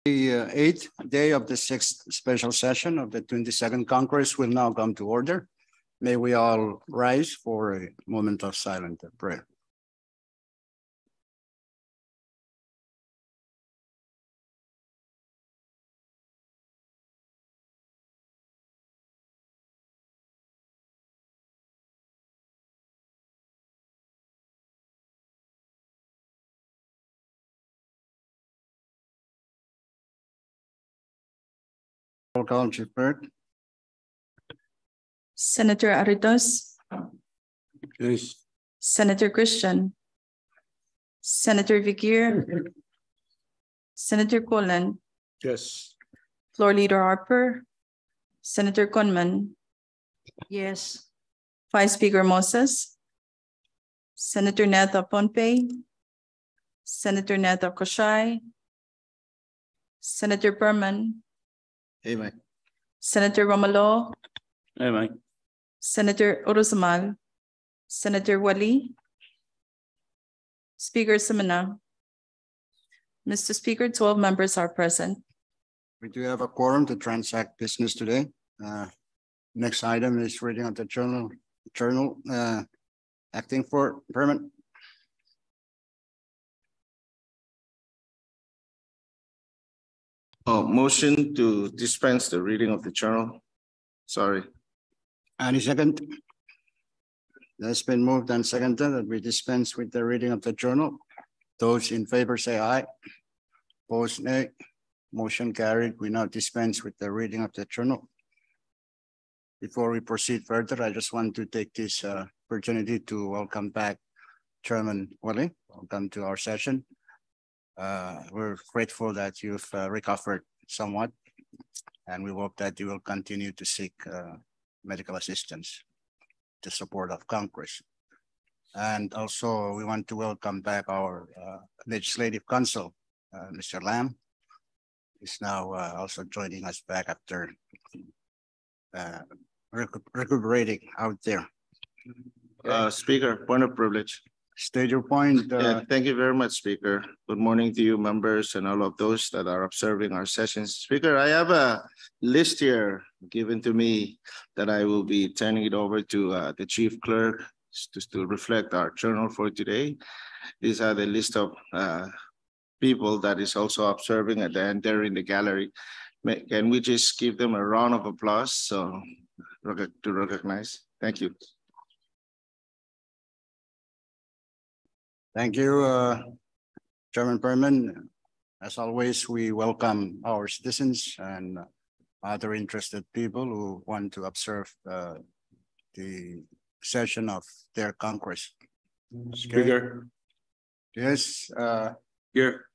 The eighth day of the sixth special session of the 22nd Congress will now come to order. May we all rise for a moment of silent prayer. Roll call, Chief Byrd. Senator Aritos. Yes. Senator Christian. Senator Vigier. Senator Colan. Yes. Floor Leader Harper. Senator Conman. Yes. Vice Speaker Moses. Senator Neta Pompey. Senator Neta Koshai. Senator Berman. Amen. Senator Romalo. Amen. Senator Uruzamal. Senator Wali. Speaker Semina. Mr. Speaker, 12 members are present. We do have a quorum to transact business today. Next item is reading of the journal acting for permit. Oh, motion to dispense the reading of the journal. Sorry. Any second? That's been moved and seconded that we dispense with the reading of the journal. Those in favor say aye. Opposed, nay. Motion carried. We now dispense with the reading of the journal. Before we proceed further, I just want to take this opportunity to welcome back Chairman Wally. Welcome to our session. We're grateful that you've recovered somewhat, and we hope that you will continue to seek medical assistance to support of Congress. And also, we want to welcome back our Legislative Counsel, Mr. Lam. He's now also joining us back after recuperating out there. Speaker, point of privilege. State your point. Yeah, thank you very much, Speaker. Good morning to you, members, and all of those that are observing our sessions. Speaker, I have a list here given to me that I will be turning it over to the Chief Clerk to reflect our journal for today. These are the list of people that is also observing and then they're in the gallery. Can we just give them a round of applause to recognize? Thank you. Thank you, Chairman Berman. As always, we welcome our citizens and other interested people who want to observe the session of their Congress. Speaker. Yes. Here.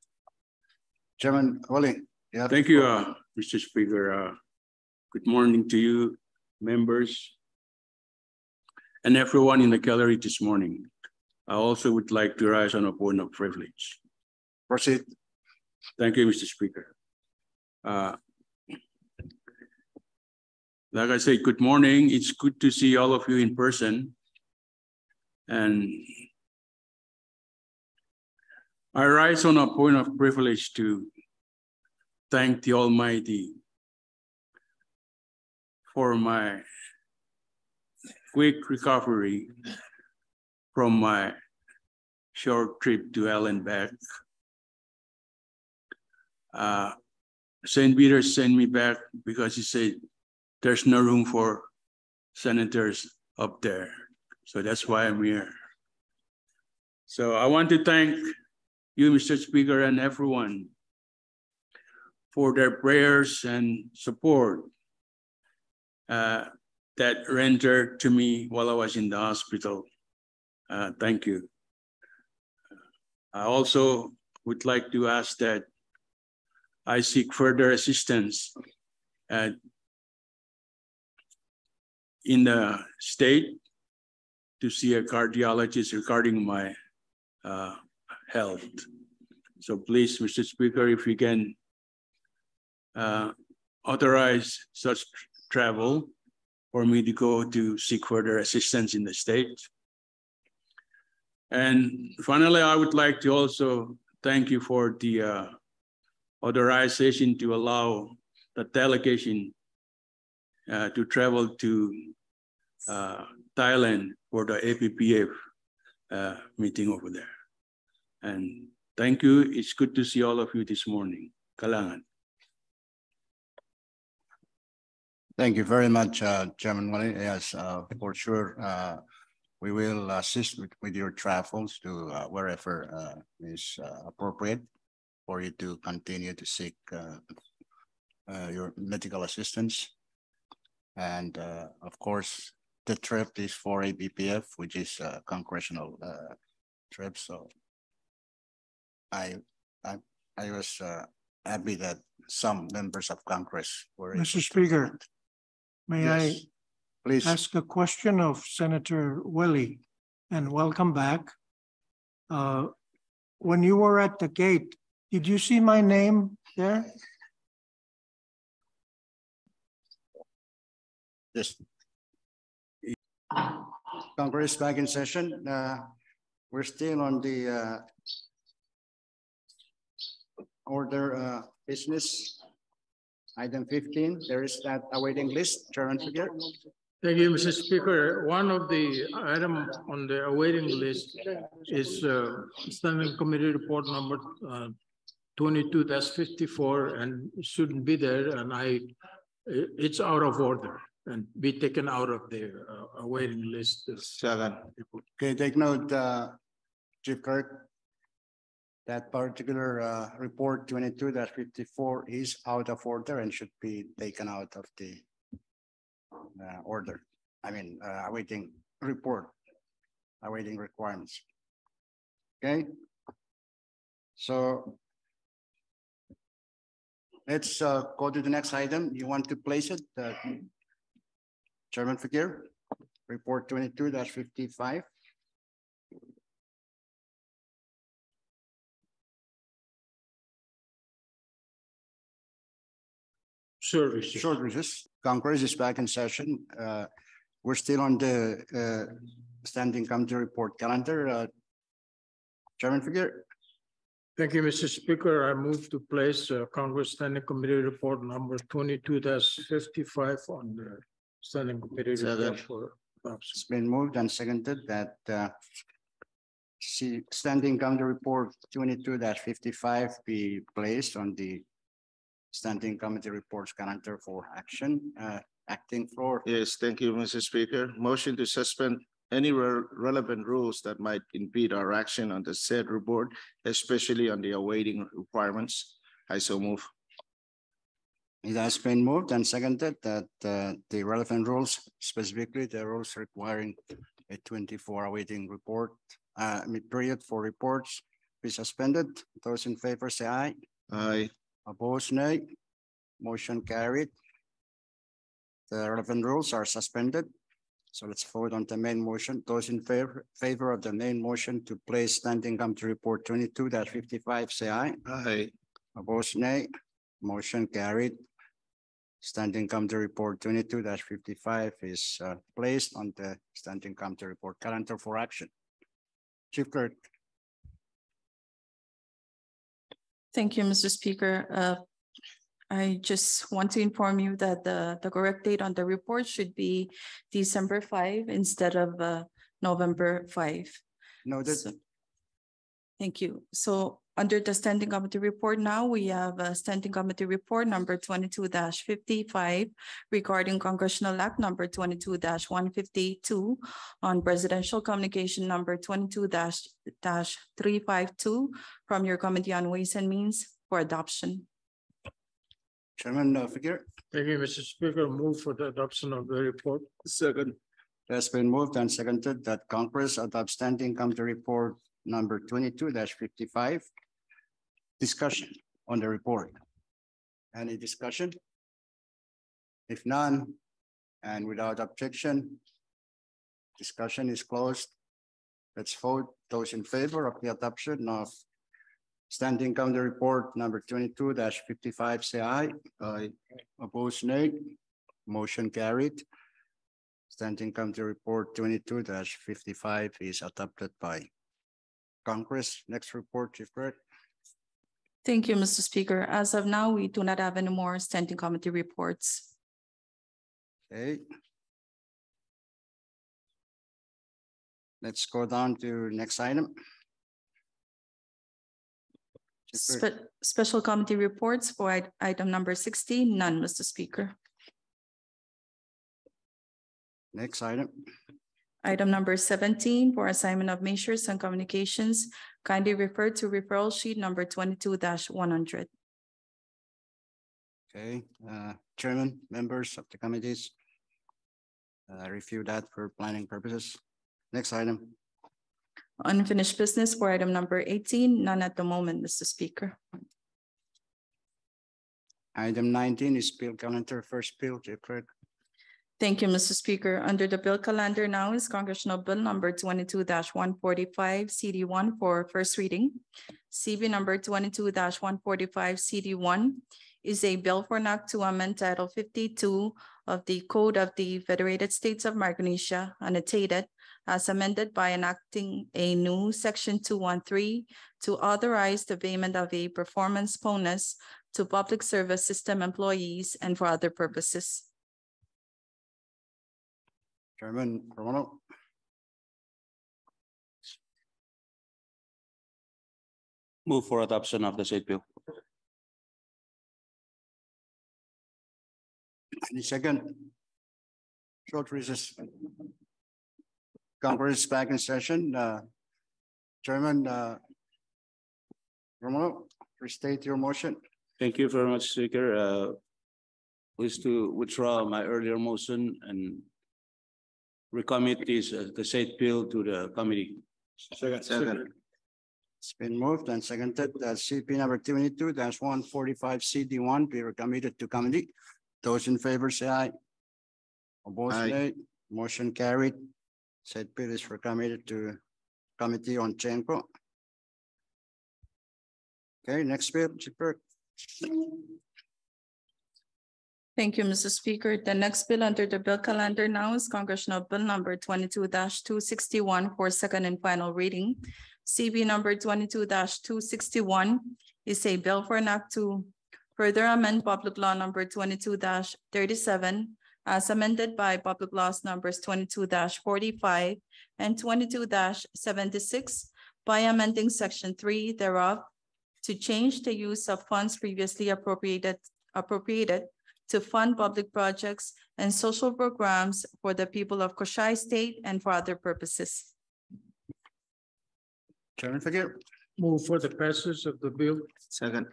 Chairman Wally. Yeah. Thank you, Mr. Speaker. Good morning to you, members, and everyone in the gallery this morning. I also would like to rise on a point of privilege. Proceed. Thank you, Mr. Speaker. Like I said, good morning. It's good to see all of you in person. And I rise on a point of privilege to thank the Almighty for my quick recovery from my short trip to hell and back. St. Peter sent me back because he said, there's no room for senators up there. So that's why I'm here. So I want to thank you, Mr. Speaker, and everyone for their prayers and support that rendered to me while I was in the hospital. Thank you. I also would like to ask that I seek further assistance in the state to see a cardiologist regarding my health. So please, Mr. Speaker, if you can authorize such travel for me to go to seek further assistance in the state. And finally, I would like to also thank you for the authorization to allow the delegation to travel to Thailand for the APPF meeting over there. And thank you. It's good to see all of you this morning. Kalangan. Thank you very much, Chairman Wally. Yes, for sure, we will assist with your travels to wherever is appropriate for you to continue to seek your medical assistance. And of course, the trip is for ABPF, which is a congressional trip. So I was happy that some members of Congress were. Mr. Speaker, may I please ask a question of Senator Willie? And welcome back. When you were at the gate, did you see my name there? Yes. Congress back in session. We're still on the order business. Item 15, there is that awaiting list. Chairman Figueroa. Thank you, Mr. Speaker. One of the item on the awaiting list is Standing Committee Report number 22-54 and shouldn't be there, and it's out of order and be taken out of the awaiting list. Second. Okay, take note, Chief Clerk, that particular report 22-54 is out of order and should be taken out of the order. I mean, awaiting report, awaiting requirements. Okay. So let's go to the next item. You want to place it, Chairman Figueroa, report 22-55. Services. Short recess. Congress is back in session. We're still on the standing committee report calendar. Chairman Figueroa. Thank you, Mr. Speaker. I move to place Congress Standing Committee Report number 22-55 on the Standing Committee report for adoption. It's been moved and seconded that standing committee report 22-55 be placed on the standing committee reports calendar for action. Acting floor. Yes, thank you, Mr. Speaker. Motion to suspend any relevant rules that might impede our action on the said report, especially on the awaiting requirements. I so move. It has been moved and seconded that the relevant rules, specifically the rules requiring a 24 awaiting report, period for reports, be suspended. Those in favor say aye. Aye. Opposed, nay. Motion carried. The relevant rules are suspended. So let's vote on the main motion. Those in favor of the main motion to place standing committee report 22-55 say aye. Aye. Opposed, nay. Motion carried. Standing committee report 22-55 is placed on the standing committee report calendar for action. Chief Clerk. Thank you, Mr. Speaker. I just want to inform you that the correct date on the report should be December 5 instead of November 5. Noted. Thank you. So under the standing committee report now, we have a standing committee report number 22-55 regarding Congressional Act number 22-152 on presidential communication number 22-352 from your Committee on Ways and Means for adoption. Chairman Figueroa. Thank you, Mr. Speaker. Move for the adoption of the report. Second. It has been moved and seconded that Congress adopt standing committee report number 22-55. Discussion on the report. Any discussion? If none, and without objection, discussion is closed. Let's vote. Those in favor of the adoption of standing committee report number 22-55 say aye. Aye. Opposed, nay. Motion carried. Standing committee report 22-55 is adopted by Congress. Next report, Chief Clerk. Thank you, Mr. Speaker. As of now, we do not have any more standing committee reports. Okay. Let's go down to next item. Special committee reports for item number 16, none, Mr. Speaker. Next item. Item number 17 for assignment of measures and communications, kindly refer to referral sheet number 22-100. Okay, Chairman, members of the committees, review that for planning purposes. Next item. Unfinished business for item number 18, none at the moment, Mr. Speaker. Item 19 is bill calendar, first bill, Chief Clerk. Thank you, Mr. Speaker. Under the bill calendar now is Congressional Bill number 22-145 CD1 for first reading. CB number 22-145 CD1 is a bill for an act to amend Title 52 of the Code of the Federated States of Micronesia, annotated as amended by enacting a new Section 213 to authorize the payment of a performance bonus to public service system employees and for other purposes. Chairman Romano. Move for adoption of the said bill. Any second? Short recess. Congress is back in session. Chairman Romano, restate your motion. Thank you very much, Speaker. Wish to withdraw my earlier motion and recommit this the said bill to the committee. Second. It's been moved and seconded that CP number 22-145 CD1 be recommitted to committee. Those in favor say aye. Opposed nay. Motion carried. Said bill is recommitted to committee on CHENCO. Okay, next bill, Chief Clerk. Thank you, Mr. Speaker. The next bill under the bill calendar now is Congressional Bill number 22-261 for second and final reading. CB number 22-261 is a bill for an act to further amend Public Law number 22-37 as amended by Public Laws numbers 22-45 and 22-76 by amending Section 3 thereof to change the use of funds previously appropriated to fund public projects and social programs for the people of Koshai State and for other purposes. Chairman Figueroa. Move for the passage of the bill. Second.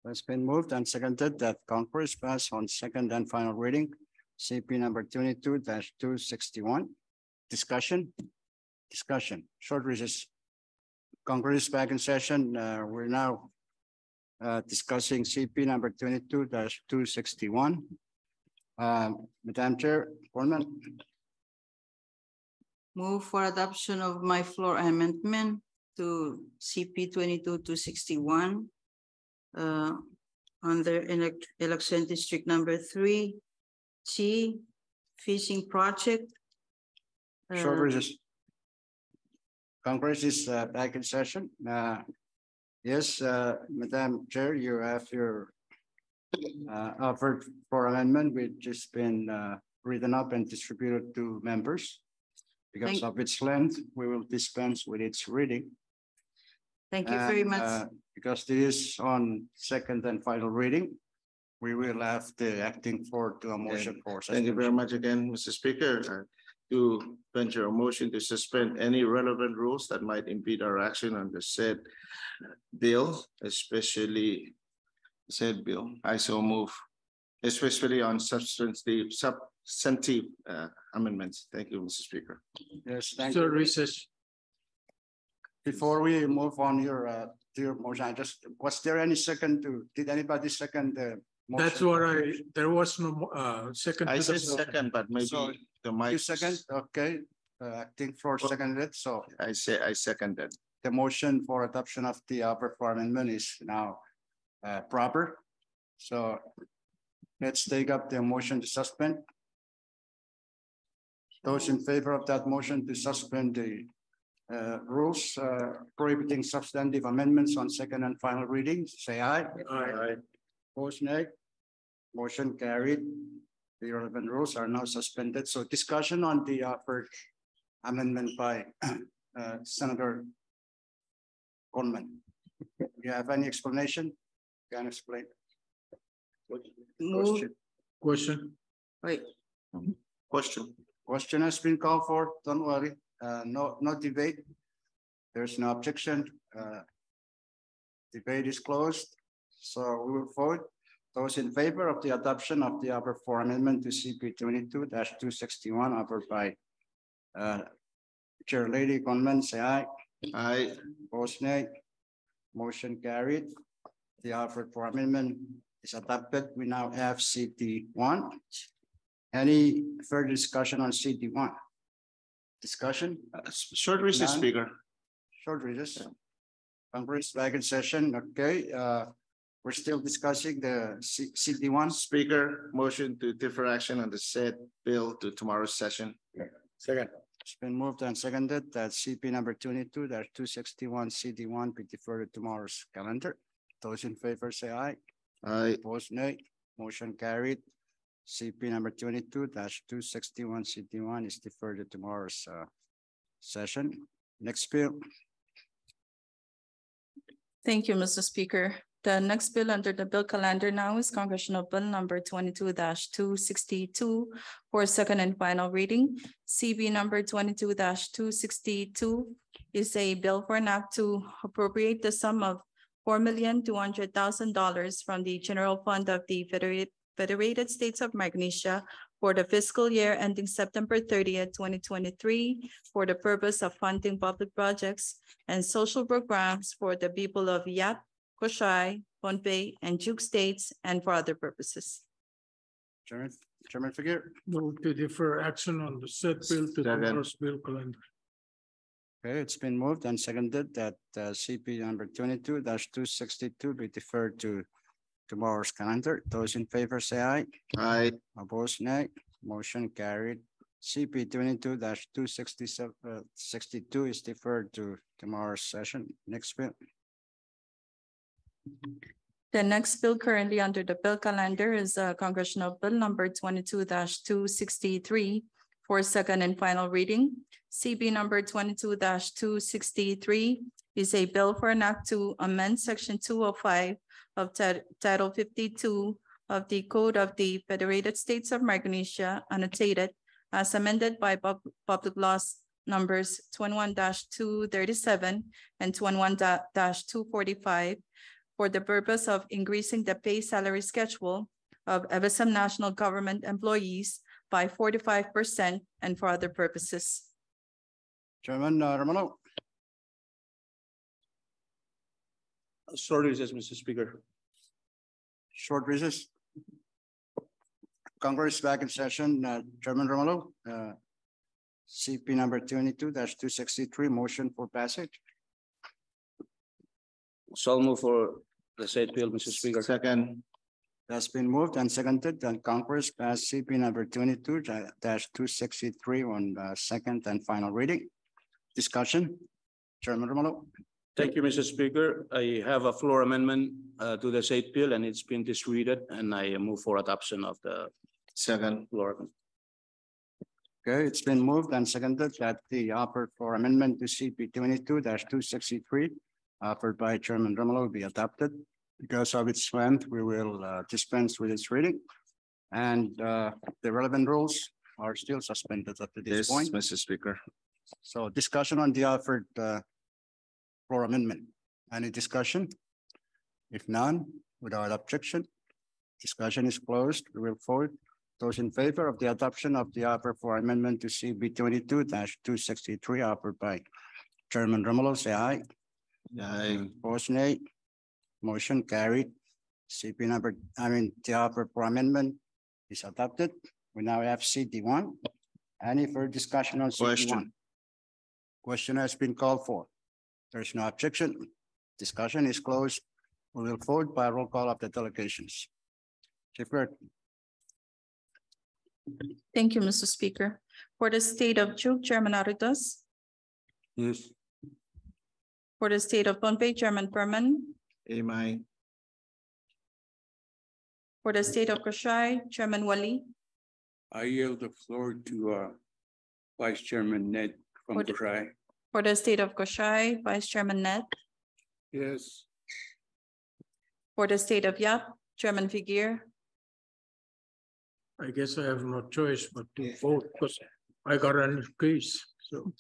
It's been moved and seconded that Congress pass on second and final reading. CP number 22-261. Discussion. Short recess. Congress back in session. We're now discussing CP number 22-261. Madam Chair, Foreman. Move for adoption of my floor amendment to CP 22-261 under election district number 3, G, fishing project. Short recess. Congress is back in session. Yes, Madam Chair, you have your offered for amendment, which has been written up and distributed to members. Because of its length, we will dispense with its reading. Thank you very much. Because this is on second and final reading, we will have the acting for to a motion for. Thank you very much again, Mr. Speaker. To venture a motion to suspend any relevant rules that might impede our action on the said bill, especially said bill. I so move, especially on substantive amendments. Thank you, Mr. Speaker. Yes, thank Sir, you. recess. Before we move on to your motion, was there any second did anybody second the motion? That's what there was no second. I to the said motion. second, but maybe So, the mic. You second, okay. Acting for seconded, so I seconded. the motion for adoption of the offer for amendment is now proper. So let's take up the motion to suspend. Those in favor of that motion to suspend the rules prohibiting substantive amendments on second and final reading, say aye. Aye. Opposed, nay. Motion carried. The relevant rules are now suspended. So discussion on the offered amendment by Senator Conman. Do you have any explanation? Can explain? Move. Question. Wait, Question. Question has been called for. Don't worry. No debate. There's no objection. Debate is closed. So we will vote. Those in favor of the adoption of the upper floor amendment to CP 22-261 offered by Chair Lady Conman, say aye. Aye. Opposed, nay. Motion carried. The offered for amendment is adopted. We now have CT 1. Any further discussion on CT 1? Discussion? Short recess, None. Speaker. Short recess. Congress back in session. Okay. We're still discussing the CT 1. Speaker, motion to defer action on the said bill to tomorrow's session. Second. It's been moved and seconded that CP number 22-261 CD1 be deferred to tomorrow's calendar. Those in favor say aye. Aye. Opposed, nay. Motion carried. CP number 22-261 CD1 is deferred to tomorrow's session. Next bill. Thank you, Mr. Speaker. The next bill under the bill calendar now is Congressional Bill number 22-262 for second and final reading. CB number 22-262 is a bill for an act to appropriate the sum of $4,200,000 from the general fund of the Federated States of Micronesia for the fiscal year ending September 30th, 2023 for the purpose of funding public projects and social programs for the people of Yap, Koshai, Pohnpei, and Duke states, and for other purposes. Chairman Figure. Move to defer action on the said bill to tomorrow's bill calendar. Okay, it's been moved and seconded that CP number 22-262 be deferred to tomorrow's calendar. Those in favor say aye. Aye. Opposed, nay. Motion carried. CP 22-262 is deferred to tomorrow's session. Next bill. The next bill currently under the bill calendar is Congressional Bill number 22-263 for second and final reading. CB number 22-263 is a bill for an act to amend Section 205 of Title 52 of the Code of the Federated States of Micronesia, annotated as amended by Public Laws numbers 21-237 and 21-245 for the purpose of increasing the pay salary schedule of FSM national government employees by 45% and for other purposes. Chairman Romano. Short recess, Mr. Speaker. Short recess. Congress back in session. Chairman Romano. CP number 22-263 motion for passage. So I'll move for the said bill, Mr. Speaker. Second. That's been moved and seconded that Congress pass CP number 22-263 on second and final reading. Discussion. Chairman Romano. Thank you, Mr. Speaker. I have a floor amendment to the said bill and it's been distributed and I move for adoption of the Second. floor amendment. Okay, it's been moved and seconded that the offer for amendment to CP 22-263 offered by Chairman Romano be adopted. Because of its length, we will dispense with its reading. And the relevant rules are still suspended up to this point. Mr. Speaker. So discussion on the offered floor amendment. Any discussion? If none, without objection, discussion is closed. We will vote. Those in favor of the adoption of the offer for amendment to CB 22-263 offered by Chairman Romano, say aye. Aye. Opposed, nay. Motion carried. CP number, the offer for amendment is adopted. We now have CD1. Any further discussion on CD1? Question has been called for. There's no objection. Discussion is closed. We will vote by roll call of the delegations. Chief Clerk. Thank you, Mr. Speaker. For the state of Duke, Chairman Aritos. Yes. For the state of Pohnpei, Chairman Perman. Imay. For the state of Kasai, Chairman Wali. I yield the floor to Vice Chairman Ned from For the- Kasai. For the state of Kasai, Vice Chairman Net. Yes. For the state of Yap, Chairman Figure. I guess I have no choice but to vote because I got an increase, so.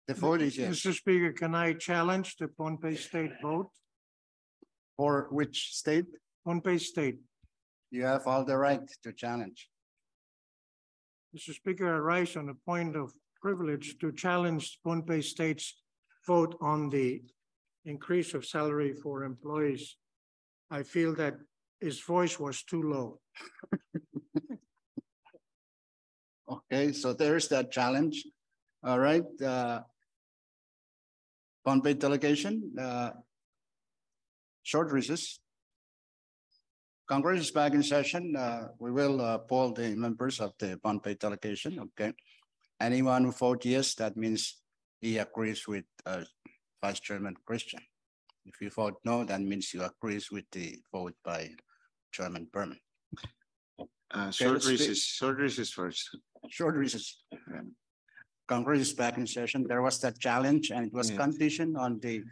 The vote is yes. Mr. Speaker, can I challenge the Pohnpei State vote? For which state? Pohnpei State. You have all the right to challenge. Mr. Speaker, I rise on a point of privilege to challenge Pohnpei State's vote on the increase of salary for employees. I feel that his voice was too low. Okay, so there's that challenge. All right. Pohnpei delegation, short recess. Congress is back in session. We will poll the members of the Pohnpei delegation. Okay. Anyone who votes yes, that means he agrees with Vice Chairman Christian. If you vote no, that means you agrees with the vote by Chairman Berman. Short recess first. Short recess. Congress is back in session. There was that challenge and it was conditioned on the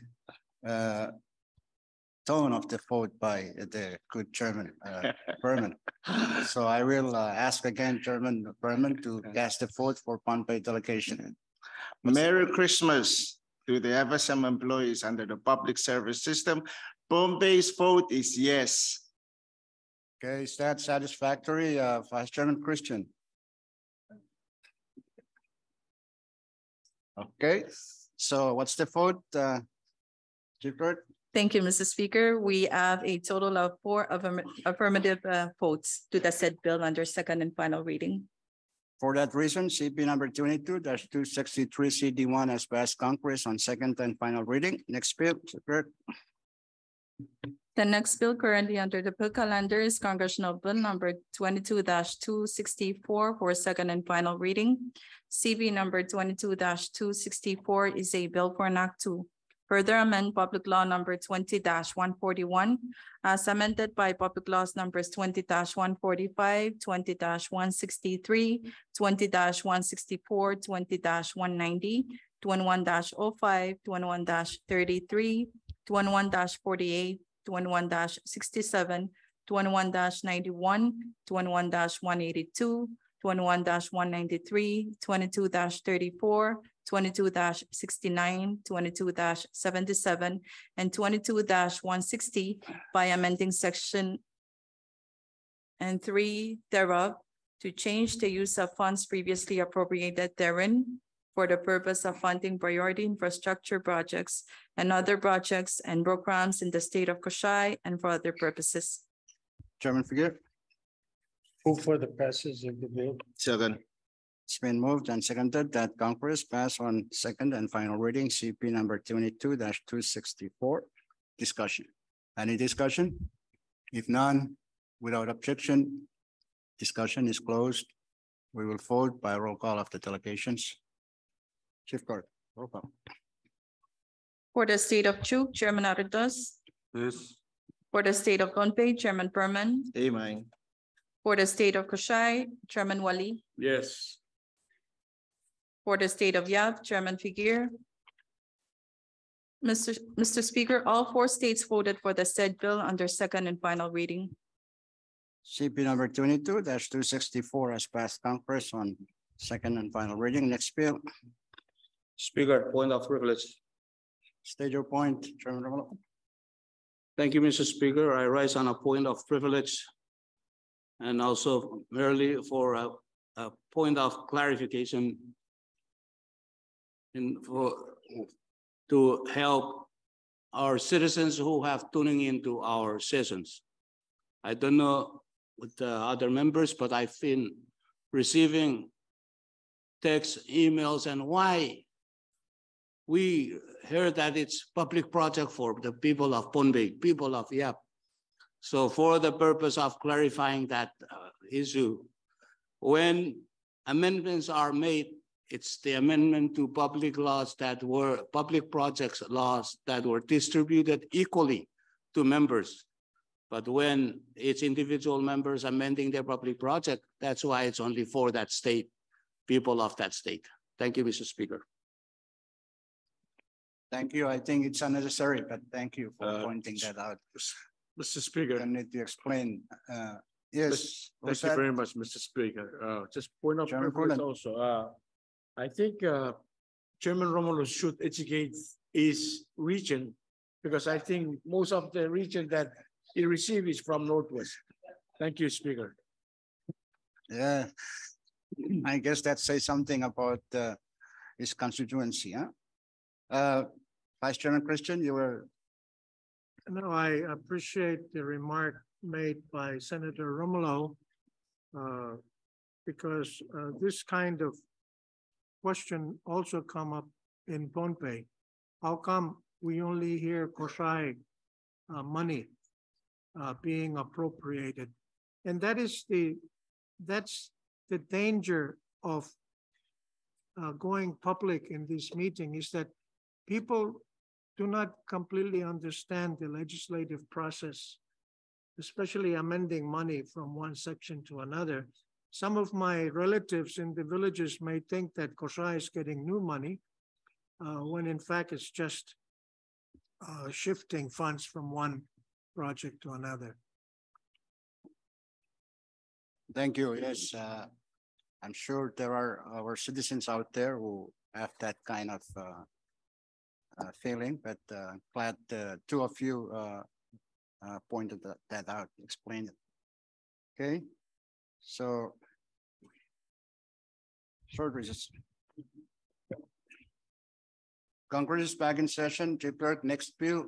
tone of the vote by the good Chairman Berman. So I will ask again Chairman Berman to cast the vote for Pohnpei delegation. Merry Christmas to the FSM employees under the public service system. Pohnpei's vote is yes. Okay, is that satisfactory, Vice Chairman Christian? Okay, so what's the vote, Chief Clerk? Thank you, Mr. Speaker. We have a total of 4 affirmative votes to the said bill under second and final reading. For that reason, CP number 22-263 CD1 has passed Congress on second and final reading. Next bill, Chief Clerk. The next bill currently under the bill calendar is Congressional Bill number 22-264 for second and final reading. CB number 22-264 is a bill for an act to further amend Public Law number 20-141 as amended by Public Laws numbers 20-145, 20-163, 20-164, 20-190, 21-05, 21-33, 21-48, 21-67, 21-91, 21-182, 21-193, 22-34, 22-69, 22-77, and 22-160 by amending section and 3 thereof to change the use of funds previously appropriated therein for the purpose of funding priority infrastructure projects and other projects and programs in the state of Kasai and for other purposes. Chairman Figueroa. Move for the passage of the bill. Second. It's been moved and seconded that Congress pass on second and final reading CP number 22-264. Discussion. Any discussion? If none, without objection, discussion is closed. We will vote by roll call of the delegations. Chief Clerk, roll call. For the state of Chuk, Chairman Aritos. Yes. For the state of Pohnpei, Chairman Perman. Imay. For the state of Kasai, Chairman Wali. Yes. For the state of Yap, Chairman Figure. Mr. Speaker, all 4 states voted for the said bill under second and final reading. CP number 22-264 has passed Congress on second and final reading. Next bill. Speaker, point of privilege. State your point, Chairman Romero. Thank you, Mr. Speaker. I rise on a point of privilege and also merely for a point of clarification to help our citizens who have tuning into our sessions. I don't know with the other members, but I've been receiving texts, emails, and why we heard that it's public project for the people of Pohnpei, people of Yap. So for the purpose of clarifying that issue, when amendments are made, it's the amendment to public laws that were, public projects laws that were distributed equally to members. But when it's individual members amending their public project, that's why it's only for that state, people of that state. Thank you, Mr. Speaker. Thank you. I think it's unnecessary, but thank you for pointing that out. Mr. Speaker. I need to explain. Yes. Thank you very much, Mr. Speaker. Just point of Chairman privilege Cullen. also. I think Chairman Romulo should educate his region, because I think most of the region that he received is from Northwest. Thank you, Speaker. Yeah, I guess that says something about his constituency, huh? Vice Chairman Christian, you were. No, I appreciate the remark made by Senator Romulo, because this kind of question also come up in Pohnpei. How come we only hear COSAI money being appropriated? And that's the danger of going public in this meeting, is that people do not completely understand the legislative process, especially amending money from one section to another. Some of my relatives in the villages may think that COSAI is getting new money, when in fact it's just shifting funds from one project to another. Thank you. Yes, I'm sure there are our citizens out there who have that kind of feeling, but glad two of you pointed that out, explained it. Okay, so short recess. Congress is back in session. Chief Clerk, next bill.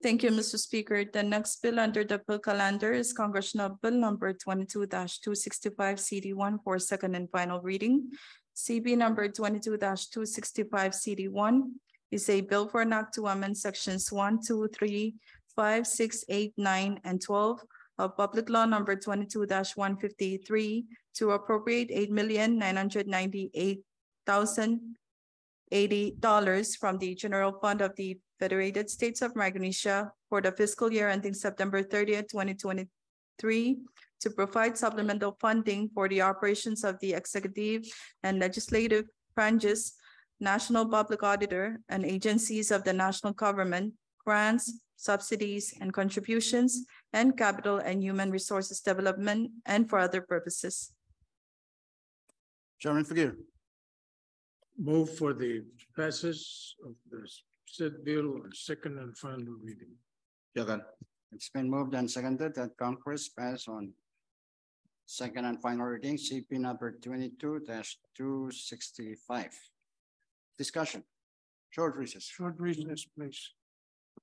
Thank you, Mr. Speaker. The next bill under the bill calendar is Congressional Bill number 22-265 CD1 for second and final reading. CB number 22-265 CD1 is a bill for an act to amend sections 1, 2, 3, 5, 6, 8, 9, and 12 of Public Law number 22-153 to appropriate $8,998,080 from the General Fund of the Federated States of Micronesia for the fiscal year ending September 30th, 2023, to provide supplemental funding for the operations of the executive and legislative branches, national public auditor, and agencies of the national government, grants, subsidies, and contributions, and capital and human resources development, and for other purposes. Chairman Figueroa. Move for the passage of the said bill on second and final reading. Second. It's been moved and seconded that Congress pass on second and final reading CP number 22-265. Discussion. Short recess. Short recess, please.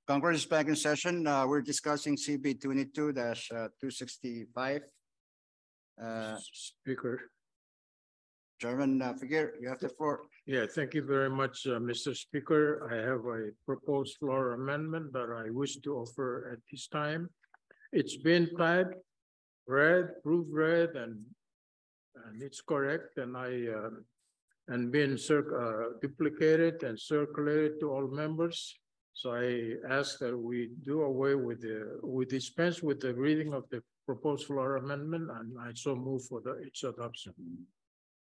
Congress is back in session. We're discussing CB 22-265. Speaker. Chairman Figueroa, you have the floor. Yeah, thank you very much, Mr. Speaker. I have a proposed floor amendment that I wish to offer at this time. It's been typed, proofread, and it's correct, and been duplicated and circulated to all members. So I ask that we do away with we dispense with the reading of the proposed floor amendment, and I so move for its adoption.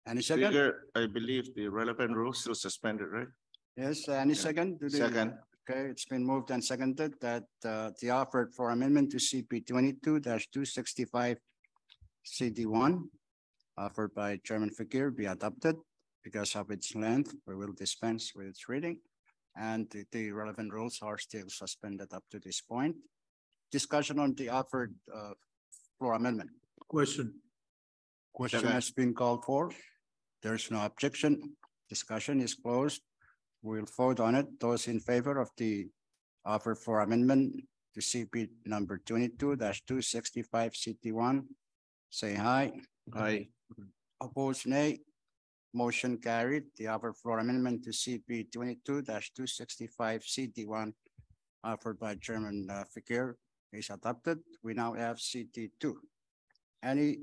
Any second? Speaker, I believe the relevant rules still suspended, right? Yes, any second? Second. Okay, it's been moved and seconded that the offer for amendment to CP 22-265 CD1 offered by Chairman Figueroa be adopted. Because of its length, we will dispense with its reading, and the relevant rules are still suspended up to this point. Discussion on the offered floor amendment. Question. Question has been called for. There's no objection. Discussion is closed. We'll vote on it. Those in favor of the offer for amendment to CP number 22-265 CT1, say aye. Aye. Opposed, nay. Motion carried. The offer for amendment to CP 22-265 CT1 offered by Chairman Figueroa is adopted. We now have CT2. Any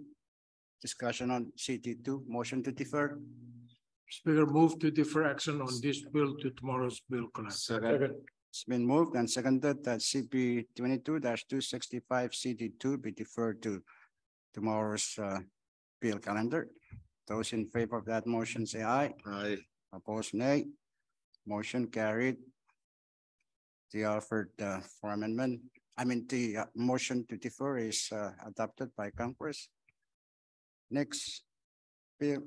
Discussion on CT2, motion to defer. Speaker, move to defer action on this bill to tomorrow's bill calendar. Second. It's been moved and seconded that CP 22-265 CT2 be deferred to tomorrow's bill calendar. Those in favor of that motion say aye. Aye. Opposed, nay. Motion carried. The offered for amendment, the motion to defer is adopted by Congress. Next bill.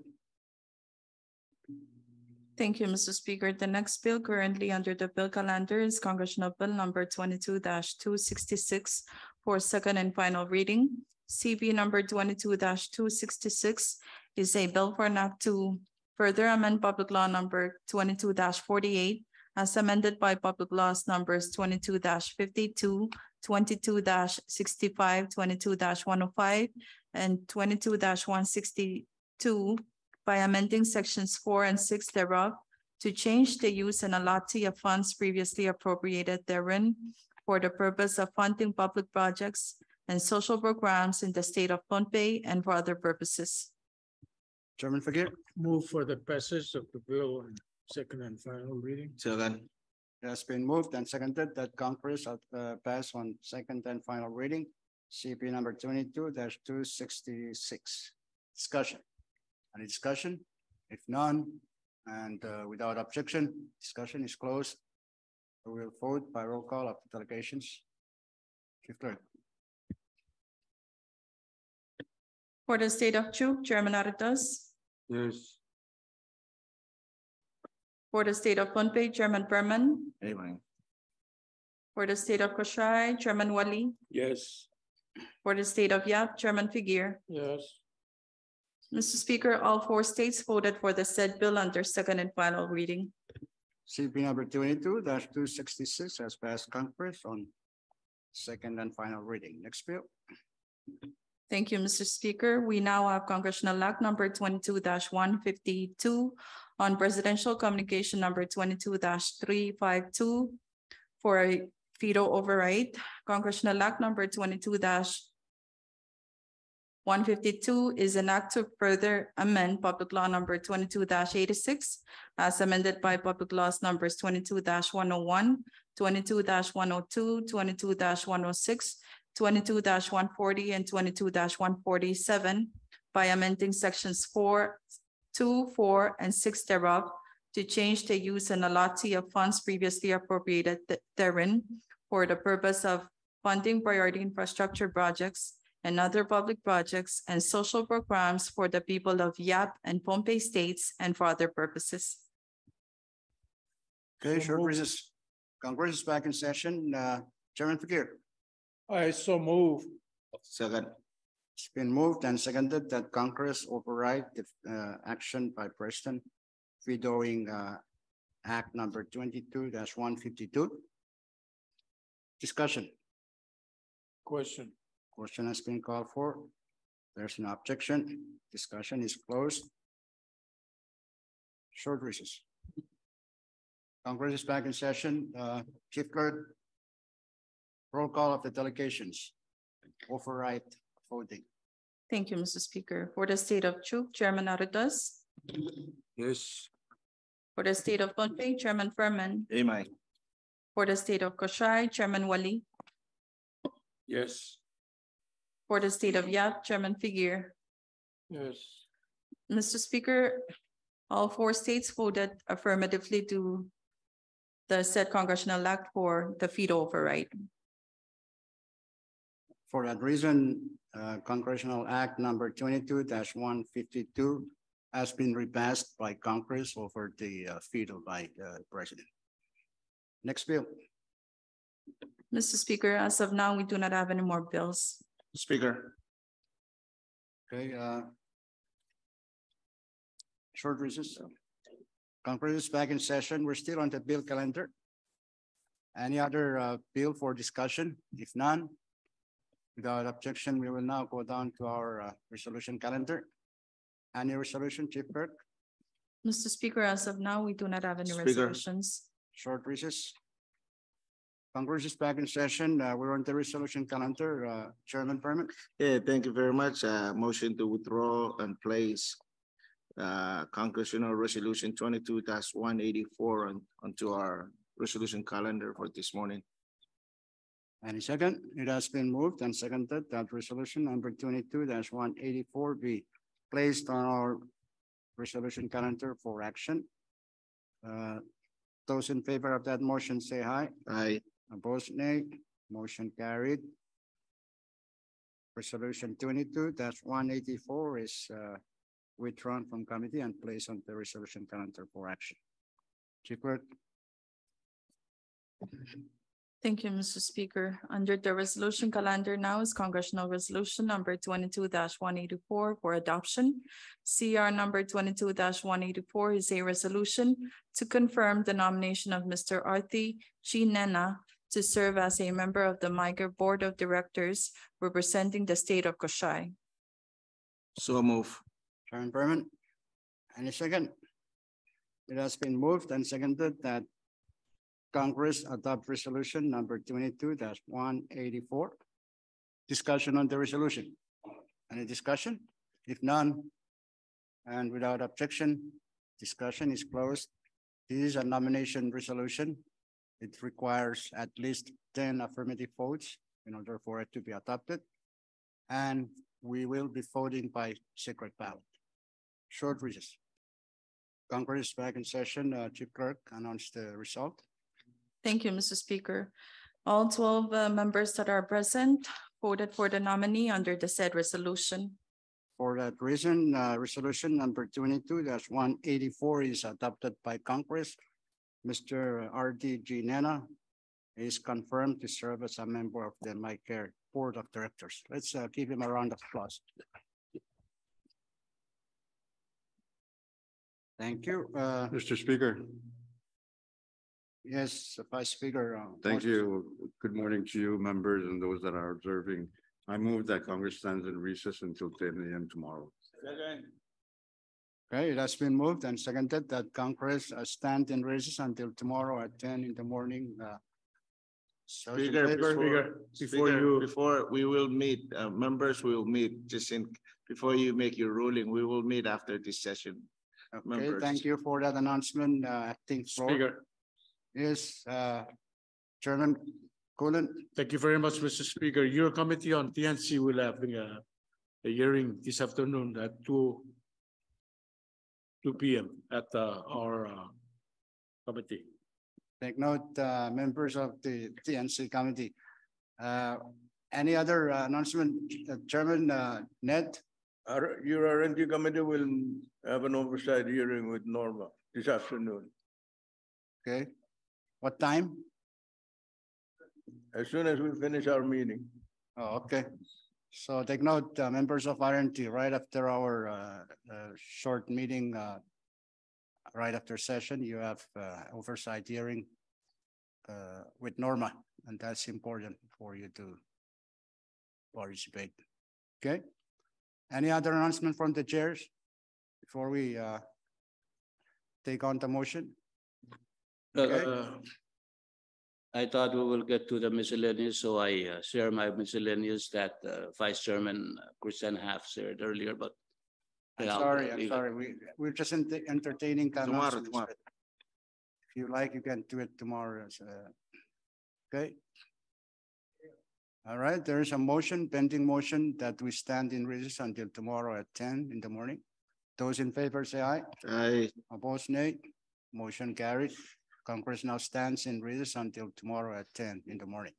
Thank you, Mr. Speaker. The next bill currently under the bill calendar is Congressional Bill number 22-266 for second and final reading. CB number 22-266 is a bill for an act to further amend Public Law number 22-48 as amended by Public Laws numbers 22-52, 22-65, 22-105, and 22-162 by amending sections 4 and 6 thereof to change the use and allotment of funds previously appropriated therein for the purpose of funding public projects and social programs in the state of Pohnpei and for other purposes. Chairman Fagir. Move for the passage of the bill on second and final reading. Second. It has been moved and seconded that Congress pass on second and final reading. CP number 22-266. Discussion. Any discussion? If none, and without objection, discussion is closed. We will vote by roll call of the delegations. Chief Clerk. For the state of Chuuk, Chairman Aritas. Yes. For the state of Pohnpei, Chairman Berman. Amen. For the state of Koshai, Chairman Wali. Yes. For the state of Yap, Chairman Figure. Yes. Mr. Speaker, all 4 states voted for the said bill under second and final reading. CP number 22-266 has passed Congress on second and final reading. Next bill. Thank you, Mr. Speaker. We now have Congressional Act number 22-152 on Presidential Communication number 22-352 for a veto override. Congressional Act number 22-152 is an act to further amend Public Law number 22-86 as amended by Public Laws numbers 22-101, 22-102, 22-106, 22-140, and 22-147 by amending sections 4, 2, 4, and 6 thereof to change the use and allotment of funds previously appropriated therein for the purpose of funding priority infrastructure projects and other public projects and social programs for the people of Yap and Pohnpei states and for other purposes. Okay, short recess. Congress is back in session. Chairman Fagir. I so move. Second. It's been moved and seconded that Congress override the action by President vetoing Act number 22-152. Discussion. Question. Question has been called for. There's no objection. Discussion is closed. Short recess. Congress is back in session. Chief Clerk, roll call of the delegations. Override voting. Thank you, Mr. Speaker. For the state of Chuuk, Chairman Aritas. Yes. For the state of Pohnpei, Chairman Furman. Amen. For the state of Koshai, Chairman Wali. Yes. For the state of Yap, Chairman Figure. Yes. Mr. Speaker, all 4 states voted affirmatively to the said congressional act for the veto override. For that reason, Congressional Act number 22-152 has been repassed by Congress over the veto by the President. Next bill. Mr. Speaker, as of now, we do not have any more bills. Speaker. Okay. Short recess. Congress is back in session. We're still on the bill calendar. Any other bill for discussion? If none, without objection, we will now go down to our resolution calendar. Any resolution, Chief Clerk? Mr. Speaker, as of now, we do not have any Speaker. resolutions. Short recess. Congress is back in session. We're on the resolution calendar. Chairman Permit. Yeah, thank you very much. Motion to withdraw and place Congressional Resolution 22-184 onto our resolution calendar for this morning. Any second? It has been moved and seconded that resolution number 22-184 be placed on our resolution calendar for action. Those in favor of that motion say aye. Aye. Opposed, nay. Motion carried. Resolution 22-184 is withdrawn from committee and placed on the resolution calendar for action. Chief Clerk. Thank you, Mr. Speaker. Under the resolution calendar now is Congressional Resolution number 22-184 for adoption. CR number 22-184 is a resolution to confirm the nomination of Mr. Arthi G. Nena to serve as a member of the MIGA Board of Directors representing the state of Koshai. So move. Chairman Berman. Any second? It has been moved and seconded that Congress adopt resolution number 22-184. Discussion on the resolution. Any discussion? If none, and without objection, discussion is closed. This is a nomination resolution. It requires at least 10 affirmative votes in order for it to be adopted. And we will be voting by secret ballot. Short recess. Congress is back in session. Chief Clerk, announce the result. Thank you, Mr. Speaker. All 12 members that are present voted for the nominee under the said resolution. For that reason, resolution number 22-184 is adopted by Congress. Mr. R.D. G. Nena is confirmed to serve as a member of the MICARE Board of Directors. Let's give him a round of applause. Thank you. Mr. Speaker. Yes, Vice Speaker. Thank you. Good morning to you, members, and those that are observing. I move that Congress stands in recess until 10 a.m. tomorrow. Okay, it has been moved and seconded that Congress stand in recess until tomorrow at 10 in the morning. Speaker, before we will meet, members will meet before you make your ruling, we will meet after this session. Okay, members. Thank you for that announcement, Acting Floor. Speaker. Yes, Chairman Cullen. Thank you very much, Mr. Speaker. Your committee on TNC will have a hearing this afternoon at 2 p.m. at our committee. Take note, members of the TNC committee. Any other announcement, Chairman Ned? Your R&D committee will have an oversight hearing with Norma this afternoon. Okay. What time? As soon as we finish our meeting. Oh, okay. So take note, members of R&D, right after our short meeting, right after session, you have oversight hearing with Norma, and that's important for you to participate. Okay. Any other announcement from the chairs before we take on the motion? Okay. I thought we will get to the miscellaneous, so I share my miscellaneous that Vice Chairman Christian Half shared earlier, but I'm sorry. We're just entertaining. Tomorrow. If you like, you can do it tomorrow. Okay. All right, there is a motion, pending motion that we stand in recess until tomorrow at 10 in the morning. Those in favor say aye. Aye. Opposed, nay. Motion carried. Congress now stands in recess until tomorrow at 10 in the morning.